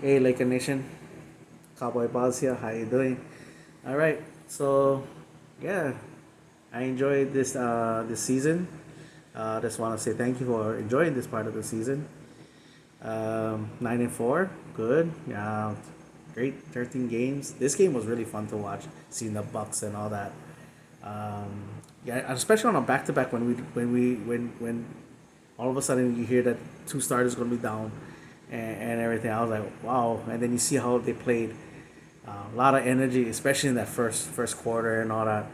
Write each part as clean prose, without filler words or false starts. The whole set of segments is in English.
Hey, Laker Nation, Cowboy Boss here. How you doing? All right. So, yeah, I enjoyed this season. Just want to say thank you for enjoying this part of the season. 9-4, good. Yeah, great. 13 games. This game was really fun to watch. Seeing the Bucks and all that. Yeah, especially on a back to back when all of a sudden you hear that two starters going to be down and everything. I was like, wow. And then you see how they played. A lot of energy, especially in that first quarter and all that.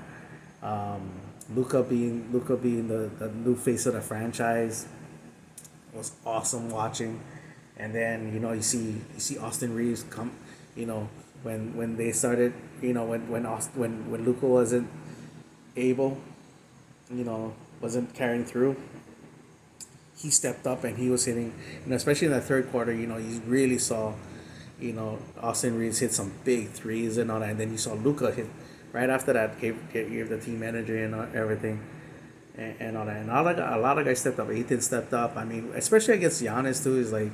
Um, Luca being the new face of the franchise was awesome watching. And then you see Austin Reeves come, you know when they started, when Luca wasn't able, wasn't carrying through, he stepped up and he was hitting, especially in that third quarter. You really saw, Austin Reeves hit some big threes and all that, and then you saw Luca hit right after that, gave the team energy and everything, and all that. And a lot of guys stepped up. Ethan stepped up. I mean, especially against Giannis too. Is like,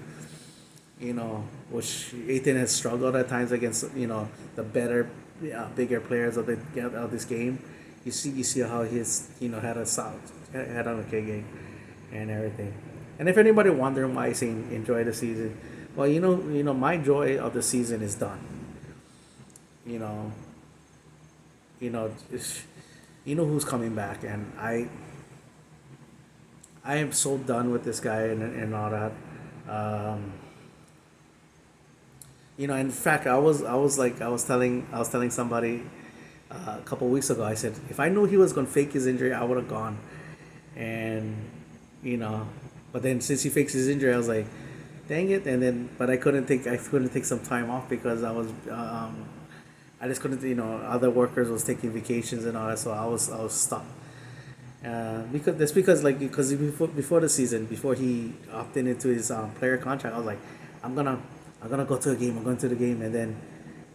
which Ethan has struggled at times against, the better, bigger players of this game. You see how he's, had a solid, had on a K game and everything. And if anybody wondering why I say enjoy the season, well, my joy of the season is done. You know, who's coming back, and I am so done with this guy and all that. Um, in fact, I was telling somebody a couple weeks ago. I said if I knew he was gonna fake his injury, I would have gone. And you know, but then since he faked his injury, I was like, dang it. And then, but I couldn't take some time off because I just couldn't. Other workers was taking vacations and all that, so I was stuck. Because before the season, before he opted into his player contract, I was like, I'm gonna I'm gonna go to a game. I'm going to the game, and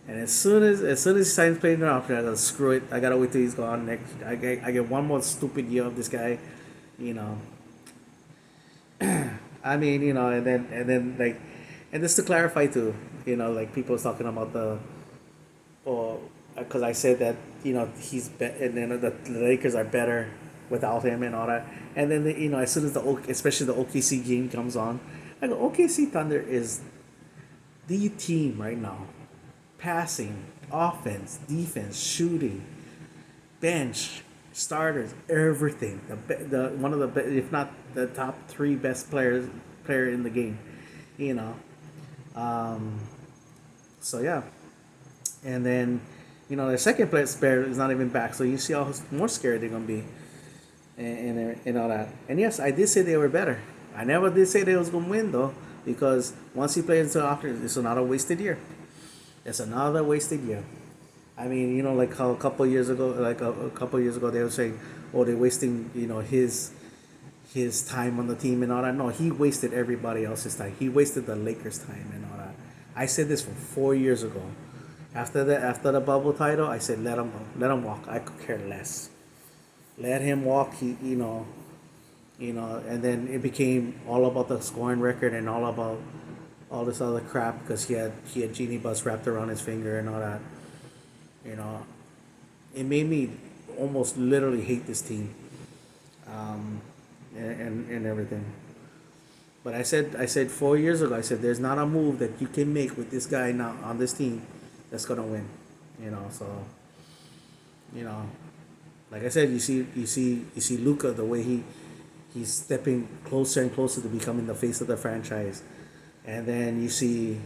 as soon as he signs playing the option, I gotta screw it. I gotta wait till he's gone. Next, I get one more stupid year of this guy, you know. I mean, and then like, and just to clarify too, like people was talking about or because I said that, and then the Lakers are better without him and all that. And then as soon as especially the OKC game comes on, I go, OKC Thunder is the team right now, passing, offense, defense, shooting, bench, starters, everything. The one of if not the top three best player in the game, you know. Um, so yeah, and then the second player spare is not even back, so you see how more scared they're gonna be, and all that. And yes, I did say they were better. I never did say they was gonna win though, because once he plays into after, it's another wasted year. It's another wasted year. I mean, like how a couple years ago, they were saying, "Oh, they're wasting, his time on the team and all that." No, he wasted everybody else's time. He wasted the Lakers' time and all that. I said this from 4 years ago. After the bubble title, I said, let him go, let him walk. I could care less. Let him walk. And then it became all about the scoring record and all about all this other crap because he had Genie Bus wrapped around his finger and all that. You know, it made me almost literally hate this team, and everything. But I said 4 years ago, I said there's not a move that you can make with this guy now on this team that's gonna win. So you know, like I said, you see Luca, the way he's stepping closer and closer to becoming the face of the franchise, and then you see,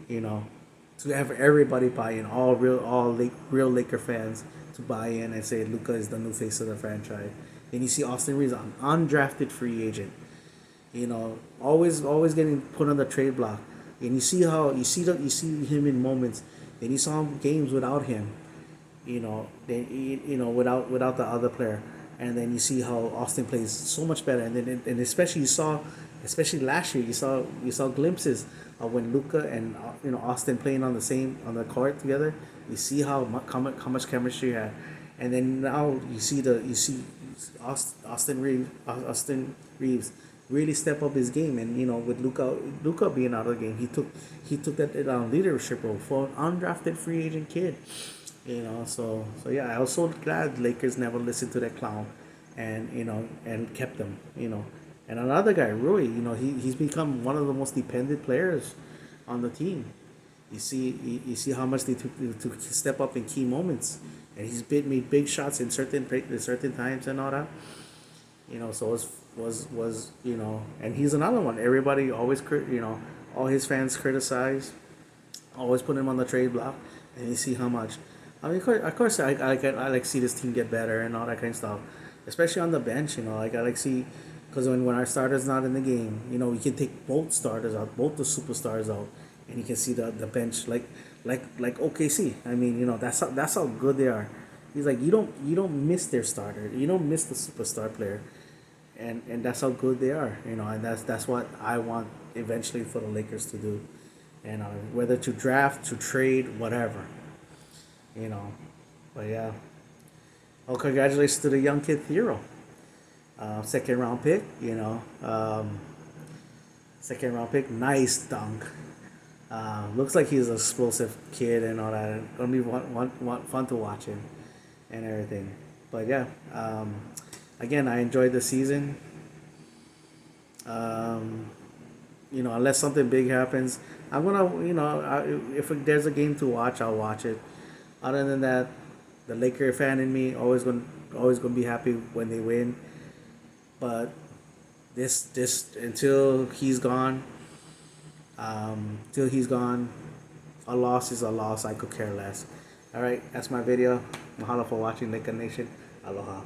you know, to have everybody buy in, real Laker fans to buy in and say Luca is the new face of the franchise. Then you see Austin Reeves, an undrafted free agent, always getting put on the trade block, and you see him in moments, and you saw him games without him, without the other player, and then you see how Austin plays so much better, and especially especially last year, you saw glimpses of when Luca and Austin playing on the court together. You see how much chemistry you had, and then now you see Austin Reeves really step up his game. And with Luca being out of the game, he took that leadership role for an undrafted free agent kid. So yeah, I was so glad Lakers never listened to that clown, and kept them. And another guy, Rui, he's become one of the most dependent players on the team. You see how much they took to step up in key moments, and made big shots in certain times and all that. So and he's another one. Everybody always all his fans criticize, always put him on the trade block, and you see how much. I mean, of course, I like see this team get better and all that kind of stuff, especially on the bench. Like I like see, because when our starter's not in the game, we can take both starters out, both the superstars out, and you can see the bench like OKC. I mean, that's how good they are. He's like you don't miss their starter, you don't miss the superstar player, and that's how good they are. And that's what I want eventually for the Lakers to do, and whether to draft, to trade, whatever, you know. But yeah, well, congratulations to the young kid Hero, second round pick. Second round pick, nice dunk. Looks like he's an explosive kid and all that. Gonna be fun to watch him and everything. But yeah, again, I enjoyed the season. Um, unless something big happens, I'm gonna, if there's a game to watch, I'll watch it. Other than that, the Laker fan in me always gonna be happy when they win. But this till he's gone, a loss is a loss. I could care less. All right, that's my video. Mahalo for watching, Laker Nation. Aloha.